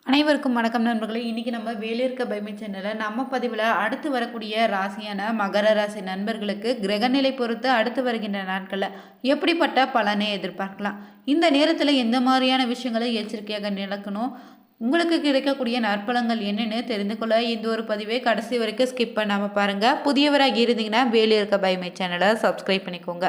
அனைவருக்கும் வணக்கம் நண்பர்களே. இன்னைக்கு நம்ம வேலியிருக்க பைமை சேனலில் நம்ம பதிவில் அடுத்து வரக்கூடிய ராசியான மகர ராசி நண்பர்களுக்கு கிரகநிலை பொறுத்து அடுத்து வருகின்ற நாட்களில் எப்படிப்பட்ட பலனை எதிர்பார்க்கலாம், இந்த நேரத்தில் எந்த மாதிரியான விஷயங்களை எச்சரிக்கையாக நடக்கணும், உங்களுக்கு கிடைக்கக்கூடிய நற்பலங்கள் என்னென்னு தெரிந்து கொள்ள இந்த ஒரு பதிவை கடைசி வரைக்கும் ஸ்கிப் பண்ணாமல் பாருங்கள். புதியவராக இருந்தீங்கன்னா வேலியிருக்க பைமை சேனலை சப்ஸ்கிரைப் பண்ணிக்கோங்க.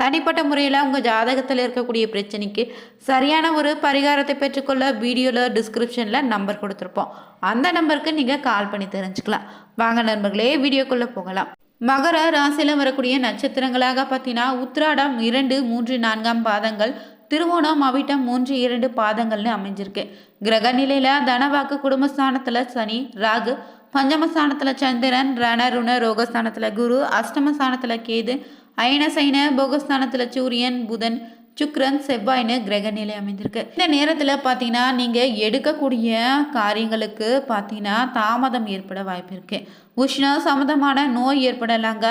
தனிப்பட்ட முறையில் உங்கள் ஜாதகத்தில் இருக்கக்கூடிய பிரச்சனைக்கு சரியான ஒரு பரிகாரத்தை பெற்றுக்கொள்ள வீடியோவில் டிஸ்கிரிப்ஷனில் நம்பர் கொடுத்துருப்போம். அந்த நம்பருக்கு நீங்கள் கால் பண்ணி தெரிஞ்சுக்கலாம். வாங்க நண்பர்களே, வீடியோக்குள்ளே போகலாம். மகர ராசியில் வரக்கூடிய நட்சத்திரங்களாக பார்த்தீங்கன்னா உத்திராடம் 2, 3, 4 பாதங்கள், திருவோணம், அவிட்டம் 3, 2 பாதங்கள்னு அமைஞ்சிருக்கு. கிரக நிலையில் தனவாக்கு குடும்பஸ்தானத்தில் சனி, ராகு, பஞ்சமஸ்தானத்தில் சந்திரன், ரணருண ரோகஸ்தானத்தில் குரு, அஷ்டமஸ்தானத்தில் கேது, அயன சைன போகஸ்தானத்தில் சூரியன், புதன், சுக்ரன், செவ்வாய்னு கிரக நிலை அமைந்திருக்கு. இந்த நேரத்தில் பார்த்தீங்கன்னா நீங்கள் எடுக்கக்கூடிய காரியங்களுக்கு பார்த்தீங்கன்னா தாமதம் ஏற்பட வாய்ப்பு இருக்கு. உஷ்ண சம்மந்தமான நோய் ஏற்படலாங்க.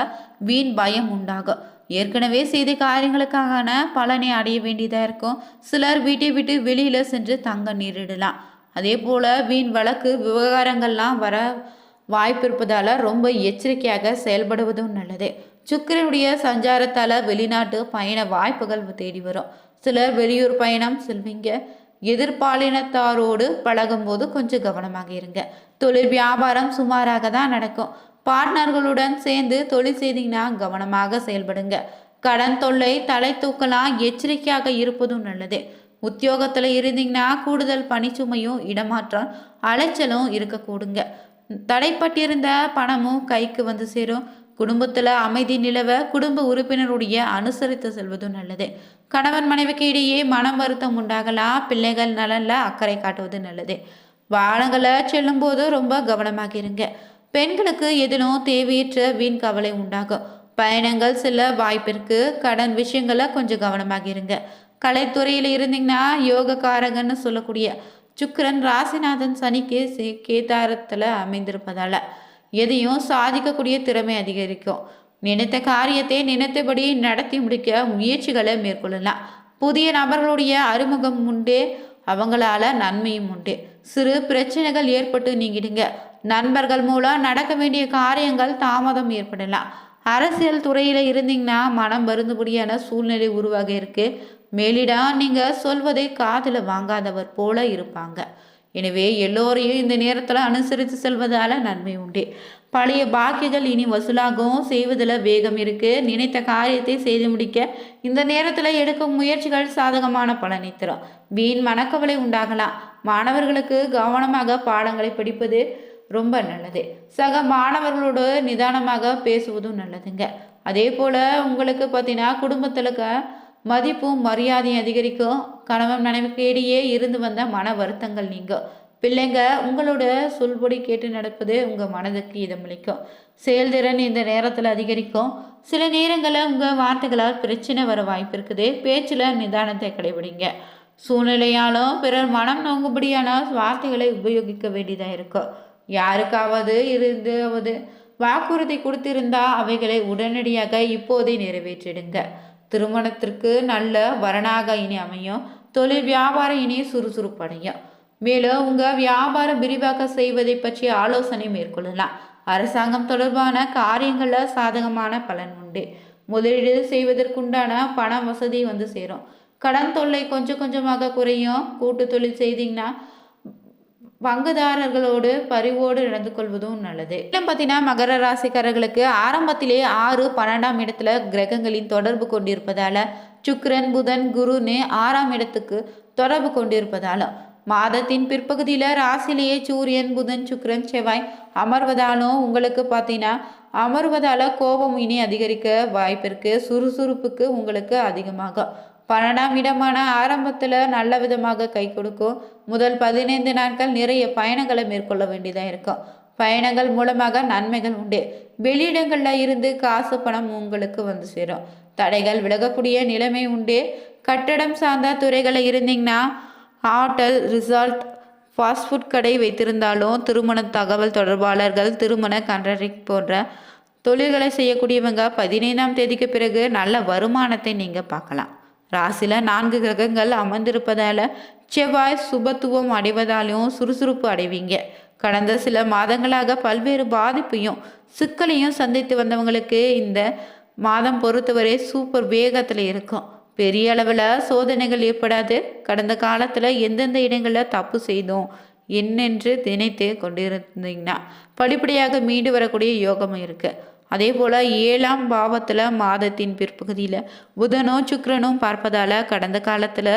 வீண் பயம் உண்டாகும். ஏற்கனவே செய்த காரியங்களுக்கான பலனை அடைய வேண்டியதாக இருக்கும். சிலர் வீட்டை விட்டு வெளியில் சென்று தங்க நேரிடலாம். அதே போல் வீண் வழக்கு விவகாரங்கள்லாம் வர வாய்ப்பு இருப்பதால் ரொம்ப எச்சரிக்கையாக செயல்படுவதும் நல்லது. சுக்கிரனுடைய சஞ்சாரத்தால் வெளிநாட்டு பயண வாய்ப்புகள் தேடி வரும். சிலர் வெளியூர் பயணம் செல்வீங்க. எதிர்பாலினத்தாரோடு பழகும்போது கொஞ்சம் கவனமாக இருங்க. தொழில் வியாபாரம் சுமாராக தான் நடக்கும். பார்ட்னர்களுடன் சேர்ந்து தொழில் செய்தீங்கன்னா கவனமாக செயல்படுங்க. கடன் தொல்லை தலை தூக்கலாம். எச்சரிக்கையாக இருப்பதும் நல்லது. உத்தியோகத்தில் இருந்தீங்கன்னா கூடுதல் பணிச்சுமையும் இடமாற்றம் அலைச்சலும் இருக்கக்கூடுங்க. தடைப்பட்டிருந்த பணமும் கைக்கு வந்து சேரும். குடும்பத்தில் அமைதி நிலவ குடும்ப உறுப்பினருடைய அனுசரித்து செல்வதும் நல்லது. கணவன் மனைவிக்கு இடையே மனம் வருத்தம் உண்டாகலாம். பிள்ளைகள் நலனில் அக்கறை காட்டுவது நல்லது. வாகனங்களை செல்லும் போது ரொம்ப கவனமாக இருங்க. பெண்களுக்கு எதிலும் தேவையற்ற வீண் கவலை உண்டாகும். பயணங்கள் செல்ல வாய்ப்பிற்கு. கடன் விஷயங்களை கொஞ்சம் கவனமாக இருங்க. கலைத்துறையில் இருந்தீங்கன்னா யோகக்காரகன்னு சொல்லக்கூடிய சுக்கிரன் ராசிநாதன் சனிக்கு கேதாரத்தில் அமைந்திருப்பதால் எதையும் சாதிக்கக்கூடிய திறமை அதிகரிக்கும். நினைத்த காரியத்தை நினைத்தபடி நடத்தி முடிக்க முயற்சிகளை மேற்கொள்ளலாம். புதிய நபர்களுடைய அறிமுகம் உண்டு. அவங்களால நன்மையும் உண்டு. சிறு பிரச்சனைகள் ஏற்பட்டு நீங்கிடுங்க. நண்பர்கள் மூலம் நடக்க வேண்டிய காரியங்கள் தாமதம் ஏற்படலாம். அரசியல் துறையில் இருந்தீங்கன்னா மனம் வருந்தபடியான சூழ்நிலை உருவாக இருக்கு. மேலிடம் நீங்கள் சொல்வதை காதில் வாங்காதவர் போல இருப்பாங்க. எனவே எல்லோரையும் இந்த நேரத்தில் அனுசரித்து செல்வதால் நன்மை உண்டு. பழைய பாக்கியங்கள் இனி வசூலாகவும் செய்வதில் வேகம் இருக்குது. நினைத்த காரியத்தை செய்து முடிக்க இந்த நேரத்தில் எடுக்கும் முயற்சிகள் சாதகமான பலனை தரும். வீண் மனக்கவலை உண்டாகலாம். மாணவர்களுக்கு கவனமாக பாடங்களை படிப்பது ரொம்ப நல்லது. சக மாணவர்களோடு நிதானமாக பேசுவதும் நல்லதுங்க. அதே போல் உங்களுக்கு பார்த்தீங்கன்னா குடும்பத்தில் மதிப்பும் மரியாதையும் அதிகரிக்கும். கணவன் மனைவிக்கு இடையே இருந்து வந்த மன வருத்தங்கள் நீங்கும். பிள்ளைங்க உங்களோட சொல்படி கேட்டு நடப்பது உங்கள் மனதுக்கு இதமளிக்கும். செயல்திறன் இந்த நேரத்தில் அதிகரிக்கும். சில நேரங்களில் உங்கள் வார்த்தைகளால் பிரச்சனை வர வாய்ப்பு இருக்குது. பேச்சில் நிதானத்தை கடைபிடிங்க. சூழ்நிலையாலும் பிறர் மனம் நோங்கும்படியான வார்த்தைகளை உபயோகிக்க வேண்டியதாக இருக்கும். யாருக்காவது இருந்தாவது வாக்குறுதி கொடுத்திருந்தா அவைகளை உடனடியாக இப்போதே நிறைவேற்றிடுங்க. திருமணத்திற்கு நல்ல வரனாக இனி அமையும். தொழில் வியாபாரம் இனி சுறுசுறுப்படையும். மேலும் உங்கள் வியாபாரம் விரிவாக்க செய்வதை பற்றி ஆலோசனை மேற்கொள்ளலாம். அரசாங்கம் தொடர்பான காரியங்களில் சாதகமான பலன் உண்டு. முதலீடு செய்வதற்குண்டான பண வசதி வந்து சேரும். கடன் தொல்லை கொஞ்சம் கொஞ்சமாக குறையும். கூட்டு தொழில் செய்தீங்கன்னா பங்குதாரர்களோடு பரிவோடு நடந்து கொள்வதும் நல்லது. இன்னும் பார்த்தீங்கன்னா மகர ராசிக்காரர்களுக்கு ஆரம்பத்திலே 6, 12ஆம் இடத்துல கிரகங்களின் தொடர்பு கொண்டிருப்பதால சுக்கிரன், புதன், குருன்னு 6ஆம் இடத்துக்கு தொடர்பு கொண்டிருப்பதாலும் மாதத்தின் பிற்பகுதியில் ராசிலேயே சூரியன், புதன், சுக்கிரன், செவ்வாய் அமர்வதாலும் உங்களுக்கு பார்த்தீங்கன்னா அமர்வதால் கோபம் இனி அதிகரிக்க வாய்ப்பிருக்கு. சுறுசுறுப்புக்கு உங்களுக்கு அதிகமாக 12ஆம் இடமான ஆரம்பத்தில் நல்ல விதமாக கை கொடுக்கும். முதல் 15 நாட்கள் நிறைய பயணங்களை மேற்கொள்ள வேண்டியதாக இருக்கும். பயணங்கள் மூலமாக நன்மைகள் உண்டு. வெளியிடங்களில் இருந்து காசு பணம் உங்களுக்கு வந்து சேரும். தடைகள் விலகக்கூடிய நிலைமை உண்டு. கட்டடம் சார்ந்த துறைகளில் இருந்தீங்கன்னா ஹோட்டல், ரிசார்ட், ஃபாஸ்ட் ஃபுட் கடை வைத்திருந்தாலும் திருமண தகவல் தொடர்பாளர்கள், திருமண கான்ட்ராக்ட் போன்ற தொழில்களை செய்யக்கூடியவங்க 15ஆம் தேதிக்கு பிறகு நல்ல வருமானத்தை நீங்கள் பார்க்கலாம். ராசியில் 4 கிரகங்கள் அமர்ந்திருப்பதால் செவ்வாய் சுபத்துவம் அடைவதாலும் சுறுசுறுப்பு அடைவீங்க. கடந்த சில மாதங்களாக பல்வேறு பாதிப்பையும் சிக்கலையும் சந்தித்து வந்தவங்களுக்கு இந்த மாதம் பொறுத்தவரை சூப்பர் வேகத்தில் இருக்கும். பெரிய அளவில் சோதனைகள் ஏற்படாது. கடந்த காலத்தில் எந்தெந்த இடங்களில் தப்பு செய்தோம் என்னென்று நினைத்து கொண்டிருந்தீங்கன்னா படிப்படியாக மீண்டு வரக்கூடிய யோகமும் இருக்குது. அதே போல் 7ஆம் பாவத்தில் மாதத்தின் பிற்பகுதியில் புதனும் சுக்கிரனும் பார்ப்பதால் கடந்த காலத்தில்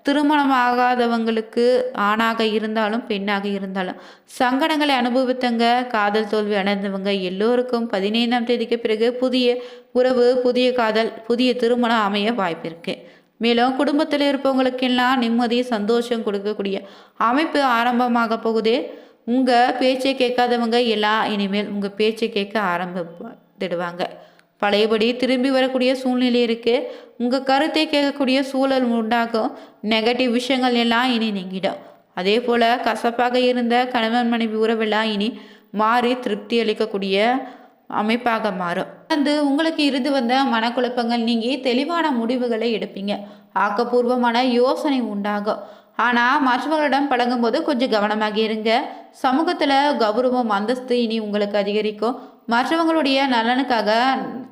திருமணம் ஆகாதவங்களுக்கு ஆணாக இருந்தாலும் பெண்ணாக இருந்தாலும் சங்கடங்களை அனுபவித்தங்க, காதல் தோல்வி அடைந்தவங்க எல்லோருக்கும் 15ஆம் தேதிக்கு பிறகு புதிய உறவு, புதிய காதல், புதிய திருமணம் அமைய வாய்ப்பு இருக்கு. மேலும் குடும்பத்தில் இருப்பவங்களுக்கெல்லாம் நிம்மதி, சந்தோஷம் கொடுக்கக்கூடிய அமைப்பு ஆரம்பமாக போகுது. உங்கள் பேச்சை கேட்காதவங்க எல்லாம் இனிமேல் உங்கள் பேச்சை கேட்க ஆரம்பிடுவாங்க. பழையபடி திரும்பி வரக்கூடிய சூழ்நிலை இருக்குது. உங்கள் கருத்தை கேட்கக்கூடிய சூழல் உண்டாகும். நெகட்டிவ் விஷயங்கள் எல்லாம் இனி நீங்கிடும். அதே போல் கசப்பாக இருந்த கணவன் மனைவி உறவெல்லாம் இனி மாறி திருப்தி அளிக்கக்கூடிய அமைப்பாக மாறும். உங்களுக்கு இருந்து வந்த மனக்குழப்பங்கள் நீங்கி தெளிவான முடிவுகளை எடுப்பீங்க. ஆக்கப்பூர்வமான யோசனை உண்டாகும். ஆனால் மற்றவர்களிடம் பழகும்போது கொஞ்சம் கவனமாக இருங்க. சமூகத்தில் கௌரவம், அந்தஸ்து இனி உங்களுக்கு அதிகரிக்கும். மற்றவங்களுடைய நலனுக்காக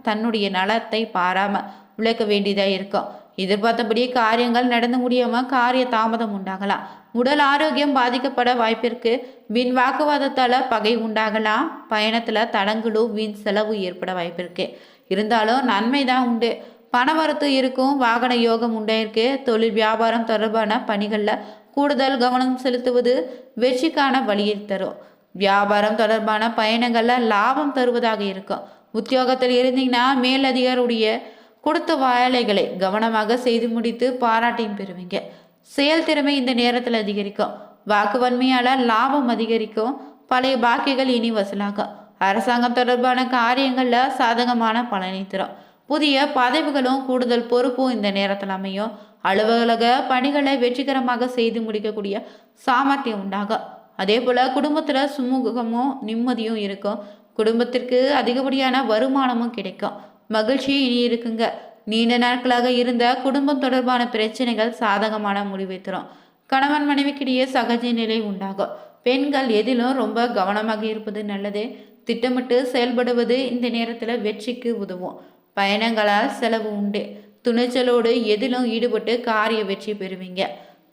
தன்னுடைய நலத்தை பாராமல் உழைக்க வேண்டியதாக இருக்கும். எதிர்பார்த்தபடி காரியங்கள் நடந்து முடியாமல் காரிய தாமதம் உண்டாகலாம். உடல் ஆரோக்கியம் பாதிக்கப்பட வாய்ப்பிற்கு. வீண் வாக்குவாதத்தால் பகை உண்டாகலாம். பயணத்தில் தடங்களும் வீண் செலவு ஏற்பட வாய்ப்பிருக்கு. இருந்தாலும் நன்மை தான் உண்டு. பணவரத்து இருக்கும். வாகன யோகம் உண்டாயிருக்கு. தொழில் வியாபாரம் தொடர்பான பணிகளில் கூடுதல் கவனம் செலுத்துவது வெற்றிக்கான வழியை தரும். வியாபாரம் தொடர்பான பயணங்களில் லாபம் தருவதாக இருக்கும். உத்தியோகத்தில் இருந்தீங்கன்னா மேலதிகாரியுடைய கொடுத்த வேலைகளை கவனமாக செய்து முடித்து பாராட்டையும் பெறுவீங்க. செயல்திறமை இந்த நேரத்தில் அதிகரிக்கும். வாக்கு வன்மையால் லாபம் அதிகரிக்கும். பழைய பாக்கிகள் இனி வசூலாகும். அரசாங்கம் தொடர்பான காரியங்களில் சாதகமான பலனை தரும். புதிய பதவிகளும் கூடுதல் பொறுப்பும் இந்த நேரத்தில் அமையும். அலுவலக பணிகளை வெற்றிகரமாக செய்து முடிக்கக்கூடிய சாமர்த்தியம் உண்டாகும். அதே போல் குடும்பத்தில் சுமூகமும் நிம்மதியும் இருக்கும். குடும்பத்திற்கு அதிகப்படியான வருமானமும் கிடைக்கும். மகிழ்ச்சி இனி இருக்குங்க. நீண்ட நாட்களாக இருந்த குடும்பம் தொடர்பான பிரச்சனைகள் சாதகமான முடிவை தரும். கணவன் மனைவிக்கிடையே சகஜ நிலை உண்டாகும். பெண்கள் எதிலும் ரொம்ப கவனமாக இருப்பது நல்லது. திட்டமிட்டு செயல்படுவது இந்த நேரத்தில் வெற்றிக்கு உதவும். பயணங்களால் செலவு உண்டு. துணிச்சலோடு எதிலும் ஈடுபட்டு காரிய வெற்றி பெறுவீங்க.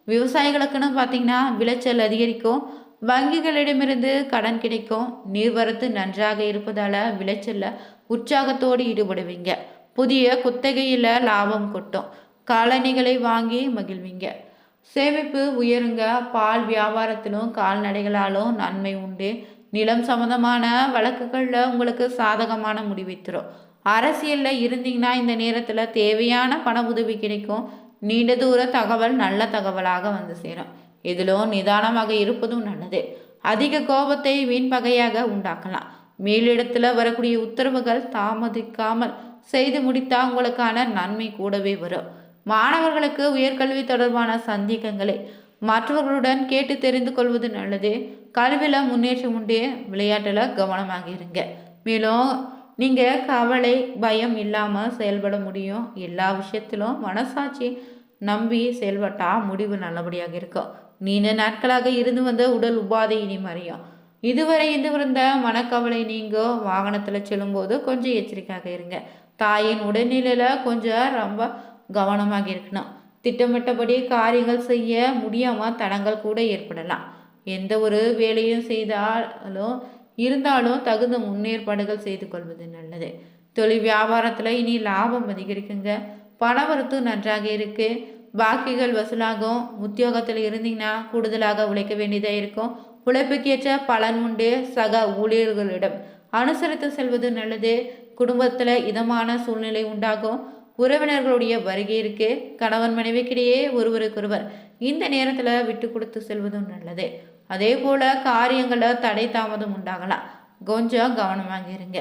விவசாயிகளுக்குன்னு பார்த்தீங்கன்னா விளைச்சல் அதிகரிக்கும். வங்கிகளிடமிருந்து கடன் கிடைக்கும். நீர்வரத்து நன்றாக இருப்பதால் விளைச்சலில் உற்சாகத்தோடு ஈடுபடுவீங்க. புதிய குத்தகையில் லாபம் கொட்டும். காலணிகளை வாங்கி மகிழ்வீங்க. சேமிப்பு உயருங்க. பால் வியாபாரத்திலும் கால்நடைகளாலும் நன்மை உண்டு. நிலம் சம்பந்தமான வழக்குகளில் உங்களுக்கு சாதகமான முடிவை தரும். அரசியலில் இருந்தீங்கன்னா இந்த நேரத்தில் தேவையான பண உதவி கிடைக்கும். நீண்ட தூர தகவல் நல்ல தகவலாக வந்து சேரும். இதிலும் நிதானமாக இருப்பதும் நல்லது. அதிக கோபத்தை வீண் பகையாக உண்டாக்கலாம். மேலிடத்தில் வரக்கூடிய உத்தரவுகள் தாமதிக்காமல் செய்து முடித்தா உங்களுக்கான நன்மை கூடவே வரும். மாணவர்களுக்கு உயர்கல்வி தொடர்பான சந்தேகங்களை மற்றவர்களுடன் கேட்டு தெரிந்து கொள்வது நல்லது. கல்வியில் முன்னேற்றம் உண்டு. விளையாட்டில் கவனமாக இருங்க. மேலும் நீங்கள் கவலை பயம் இல்லாமல் செயல்பட முடியும். எல்லா விஷயத்திலும் மனசாட்சி நம்பி செயல்பட்டால் முடிவு நல்லபடியாக இருக்கும். நீண்ட நாட்களாக இருந்து வந்த உடல் உபாதை இனி மறையும். இதுவரை இருந்து வந்த மனக்கவலை நீங்கோ. வாகனத்தில் செல்லும்போது கொஞ்சம் எச்சரிக்கையாக இருங்க. தாயின் உடல்நிலையில் கொஞ்சம் ரொம்ப கவனமாக இருக்கணும். திட்டமிட்டபடி காரியங்கள் செய்ய முடியாமல் தடங்கள் கூட ஏற்படலாம். எந்த ஒரு வேலையும் இருந்தாலும் தகுந்த முன்னேற்பாடுகள் செய்து கொள்வது நல்லது. தொழில் வியாபாரத்தில் இனி லாபம் அதிகரிக்குங்க. பணவரத்து நன்றாக இருக்கு. பாக்கிகள் வசூலாகும். உத்தியோகத்தில் இருந்தீங்கன்னா கூடுதலாக உழைக்க வேண்டியதாக இருக்கும். உழைப்புக்கேற்ற பலன் உண்டு. சக ஊழியர்களிடம் அனுசரித்து செல்வது நல்லது. குடும்பத்தில் இதமான சூழ்நிலை உண்டாகும். உறவினர்களுடைய வருகை இருக்கு. கணவன் மனைவிக்கிடையே ஒருவருக்கொருவர் இந்த நேரத்தில் விட்டு கொடுத்து செல்வதும் நல்லது. அதே போல காரியங்களில் தடை தாமதம் உண்டாகலாம். கொஞ்சம் கவனமாக இருங்க.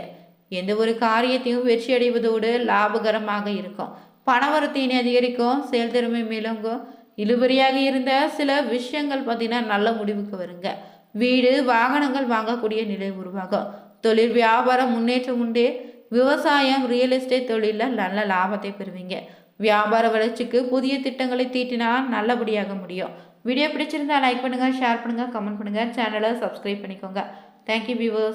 எந்த ஒரு காரியத்தையும் வெற்றி அடைவதோடு லாபகரமாக இருக்கும். பணவரத்தினை அதிகரிக்கும். செயல்திறமை மேலோங்கும். இழுபறியாக இருந்த சில விஷயங்கள் பார்த்தீங்கன்னா நல்ல முடிவுக்கு வருங்க. வீடு வாகனங்கள் வாங்கக்கூடிய நிலை உருவாகும். தொழில் வியாபாரம் முன்னேற்றம் உண்டு. விவசாயம் ரியல் எஸ்டேட் தொழிலில் நல்ல லாபத்தை பெறுவீங்க. வியாபார வளர்ச்சிக்கு புதிய திட்டங்களை தீட்டினால் நல்லபடியாக முடியும். வீடியோ பிடிச்சிருந்தா லைக் பண்ணுங்கள், ஷேர் பண்ணுங்கள், கமெண்ட் பண்ணுங்கள், சேனலை சப்ஸ்கிரைப் பண்ணிக்கோங்க. Thank you viewers.